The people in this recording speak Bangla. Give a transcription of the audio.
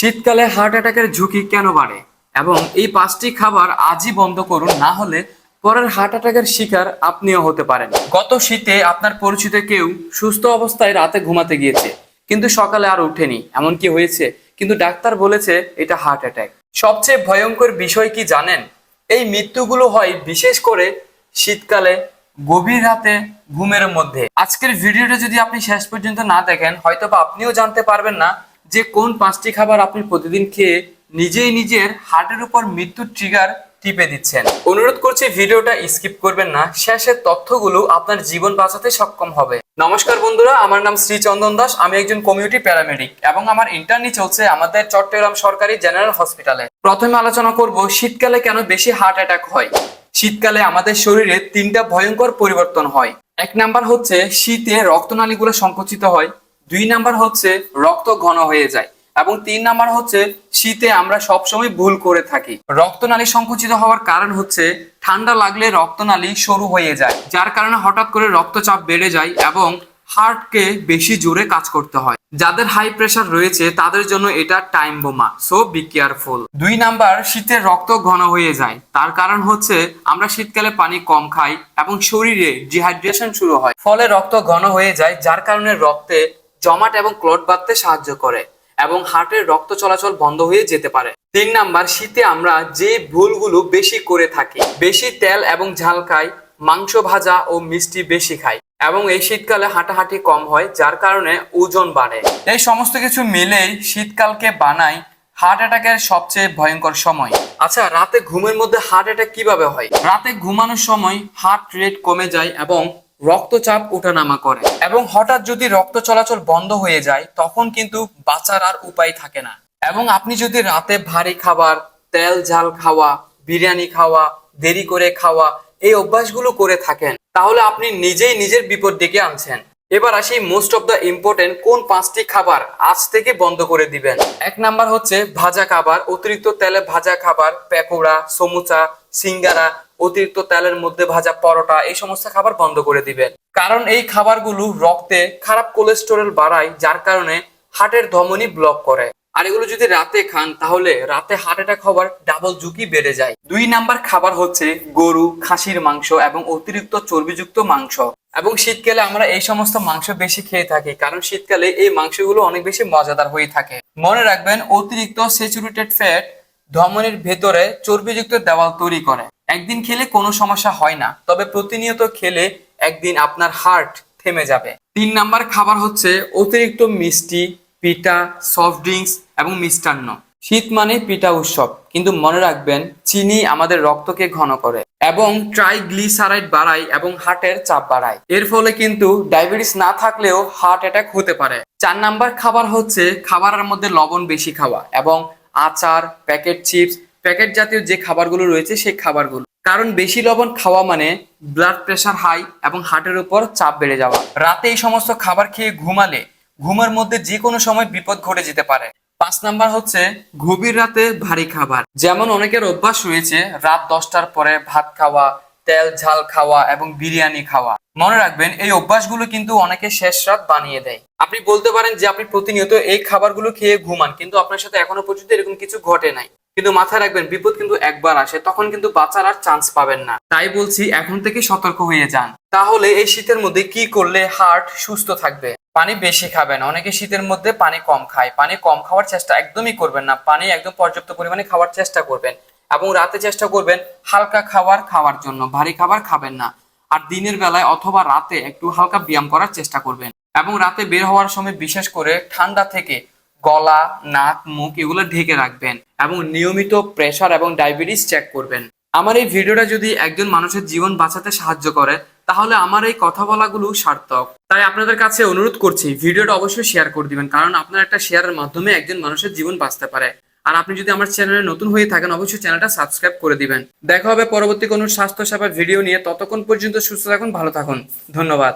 শীতকালে হার্ট অ্যাটাকের ঝুঁকি কেন বাড়ে এবং এই পাঁচটি খাবার আজই বন্ধ করুন, না হলে পরের হার্ট অ্যাটাকের শিকার আপনিও হতে পারেন। গত শীতে আপনার পরিচিত কেউ সুস্থ অবস্থায় রাতে ঘুমাতে গিয়েছে, কিন্তু সকালে আর ওঠেনি। এমন কি হয়েছে, কিন্তু ডাক্তার বলেছে এটা হার্ট অ্যাটাক। সবচেয়ে ভয়ঙ্কর বিষয় কি জানেন? এই মৃত্যুগুলো হয় বিশেষ করে শীতকালে গভীর রাতে ঘুমের মধ্যে। আজকের ভিডিওটা যদি আপনি শেষ পর্যন্ত না দেখেন, হয়তোবা আপনিও জানতে পারবেন না যে কোন পাঁচটি খাবার আপনি প্রতিদিন খেয়ে নিজেই নিজের হার্টের উপর মৃত্যুর ট্রিগার টিপে দিচ্ছেন। অনুরোধ করছি ভিডিওটা স্কিপ করবেন না, শেষের তথ্যগুলো আপনার জীবন বাঁচাতে সক্ষম হবে। নমস্কার বন্ধুরা, আমার নাম শ্রী চন্দন দাস। আমি একজন কমিউনিটি প্যারামেডিক এবং আমার ইন্টার্নি চলছে আমাদের চট্টগ্রাম সরকারি জেনারেল হসপিটালে। প্রথমে আলোচনা করব শীতকালে কেন বেশি হার্ট অ্যাটাক হয়। শীতকালে আমাদের শরীরে তিনটা ভয়ঙ্কর পরিবর্তন হয়। এক নাম্বার হচ্ছে শীতে রক্তনালীগুলো সংকুচিত হয়, দুই নাম্বার হচ্ছে রক্ত ঘন হয়ে যায় এবং তিন নাম্বার হচ্ছে শীতে আমরা সবসময় ভুল করে থাকি। রক্তনালী সংকুচিত হওয়ার কারণ হচ্ছে ঠান্ডা লাগলে রক্তনালী সরু হয়ে যায়, যার কারণে হঠাৎ করে রক্তচাপ বেড়ে যায় এবং হার্টকে বেশি জোরে কাজ করতে হয়। যাদের হাই প্রেসার রয়েছে তাদের জন্য এটা টাইম বোমা, সো বি কেয়ারফুল। দুই নাম্বার, শীতের রক্ত ঘন হয়ে যায়। তার কারণ হচ্ছে আমরা শীতকালে পানি কম খাই এবং শরীরে ডিহাইড্রেশন শুরু হয়, ফলে রক্ত ঘন হয়ে যায়, যার কারণে রক্তে জমাট এবং ক্লট বাঁধতে সাহায্য করে এবং হার্টের রক্ত চলাচল বন্ধ হয়ে যেতে পারে। তিন নাম্বার, শীতে আমরা যে ভুলগুলো বেশি করে থাকি, বেশি তেল এবং ঝাল খাই, মাংস ভাজা ও মিষ্টি বেশি খাই এবং এই শীতকালে হাঁটাহাঁটি কম হয়, যার কারণে ওজন বাড়ে। এই সমস্ত কিছু মিলেই শীতকালকে বানায় হার্ট অ্যাটাকের সবচেয়ে ভয়ঙ্কর সময়। আচ্ছা, রাতে ঘুমের মধ্যে হার্ট অ্যাটাক কিভাবে হয়? রাতে ঘুমানোর সময় হার্ট রেট কমে যায় এবং রক্তচাপ ওঠানামা করে এবং হঠাৎ যদি রক্ত চলাচল বন্ধ হয়ে যায় তখন কিন্তু বাঁচার আর উপায় থাকে না। এবং আপনি যদি রাতে ভারী খাবার, তেল ঝাল খাওয়া, বিরিয়ানি খাওয়া, দেরি করে খাওয়া এই অভ্যাসগুলো করে থাকেন, তাহলে আপনি নিজেই নিজের বিপদ ডেকে আনছেন। এবার আসি মোস্ট অফ দ্য ইম্পর্টেন্ট কোন পাঁচটি খাবার আজ থেকে বন্ধ করে দিবেন। এক নাম্বার হচ্ছে ভাজা খাবার, অতিরিক্ত তেলে ভাজা খাবার, পেকোড়া, সমুচা, সিঙ্গারা, অতিরিক্ত তেলের মধ্যে ভাজা পরোটা, এই সমস্ত খাবার বন্ধ করে দিবেন। কারণ এই খাবারগুলো রক্তে খারাপ কোলেস্টেরল বাড়ায়, যার কারণে হার্টের ধমনী ব্লক করে। আর এগুলো যদি রাতে খান তাহলে রাতে হার্ট অ্যাটাক হওয়ার ডাবল ঝুঁকি বেড়ে যায়। দুই নাম্বার খাবার হচ্ছে গরু, খাসির মাংস এবং অতিরিক্ত চর্বিযুক্ত মাংস। এবং শীতকালে আমরা এই সমস্ত মাংস বেশি খেয়ে থাকি, কারণ শীতকালে এই মাংসগুলো অনেক বেশি মজাদার হয়ে থাকে। মনে রাখবেন, অতিরিক্ত স্যাচুরেটেড ফ্যাট ধমনীর ভেতরে চর্বিযুক্ত দেওয়াল তৈরি করে। একদিন খেলে কোনো সমস্যা হয় না, তবে প্রতিনিয়ত খেলে একদিন আপনার হার্ট থেমে যাবে। তিন নাম্বার খাবার হচ্ছে অতিরিক্ত মিষ্টি, পিঠা, সফট ড্রিঙ্কস এবং মিষ্টান্ন। শীত মানে পিঠা উৎসব, কিন্তু মনে রাখবেন চিনি আমাদের রক্তকে ঘন করে এবং ট্রাইগ্লিসারাইড বাড়ায় এবং হার্টের চাপ বাড়ায়। এর ফলে কিন্তু ডায়াবেটিস না থাকলেও হার্ট অ্যাটাক হতে পারে। চার নাম্বার খাবার হচ্ছে খাবারের মধ্যে লবণ বেশি খাওয়া এবং আচার, প্যাকেট চিপস, প্যাকেট জাতীয় যে খাবারগুলো রয়েছে সেই খাবারগুলো। কারণ বেশি লবণ খাওয়া মানে ব্লাড প্রেশার হাই এবং হার্টের উপর চাপ বেড়ে যাওয়া। রাতে এই সমস্ত খাবার খেয়ে ঘুমালে ঘুমের মধ্যে যে কোনো সময় বিপদ ঘটে যেতে পারে। পাঁচ নাম্বার হচ্ছে গভীর রাতে ভারী খাবার, যেমন অনেকের অভ্যাস রয়েছে রাত 10টার পরে ভাত খাওয়া, তেল ঝাল খাওয়া এবং বিরিয়ানি খাওয়া। মনে রাখবেন, এই অভ্যাসগুলো কিন্তু অনেকে শেষ রাত বানিয়ে দেয়। আপনি বলতে পারেন যে আপনি প্রতিনিয়ত এই খাবারগুলো খেয়ে ঘুমান, কিন্তু আপনার সাথে এখনো পর্যন্ত এরকম কিছু ঘটে নাই। কিন্তু মাথায় রাখবেন, বিপদ কিন্তু একবার আসে, তখন কিন্তু বাঁচার আর চান্স পাবেন না। তাই বলছি এখন থেকে সতর্ক হয়ে যান। তাহলে এই শীতের মধ্যে কি করলে হার্ট সুস্থ থাকবে? পানি বেশি খাবেন। অনেকে শীতের মধ্যে পানি কম খায়। পানি কম খাওয়ার চেষ্টা একদমই করবেন না, পানি একদম পর্যাপ্ত পরিমাণে খাওয়ার চেষ্টা করবেন এবং রাতে চেষ্টা করবেন হালকা খাওয়ার জন্য, ভারী খাবার খাবেন না। আর দিনের বেলায় অথবা রাতে একটু হালকা ব্যায়াম করার চেষ্টা করবেন এবং রাতে বের হওয়ার সময় বিশেষ করে ঠান্ডা থেকে গলা, নাক, মুখ এগুলো ঢেকে রাখবেন এবং নিয়মিত প্রেসার এবং ডায়াবেটিস চেক করবেন। আমার এই ভিডিওটা যদি একজন মানুষের জীবন বাঁচাতে সাহায্য করে তাহলে আমার এই কথা বলাগুলো সার্থক। তাই আপনাদের কাছে অনুরোধ করছি ভিডিওটা অবশ্যই শেয়ার করে দিবেন, কারণ আপনার একটা শেয়ারের মাধ্যমে একজন মানুষের জীবন বাঁচতে পারে। আর আপনি যদি আমার চ্যানেলে নতুন হয়ে থাকেন অবশ্যই চ্যানেলটা সাবস্ক্রাইব করে দিবেন। দেখা হবে পরবর্তী কোনো স্বাস্থ্য সেবা ভিডিও নিয়ে। ততক্ষণ পর্যন্ত সুস্থ থাকুন, ভালো থাকুন। ধন্যবাদ।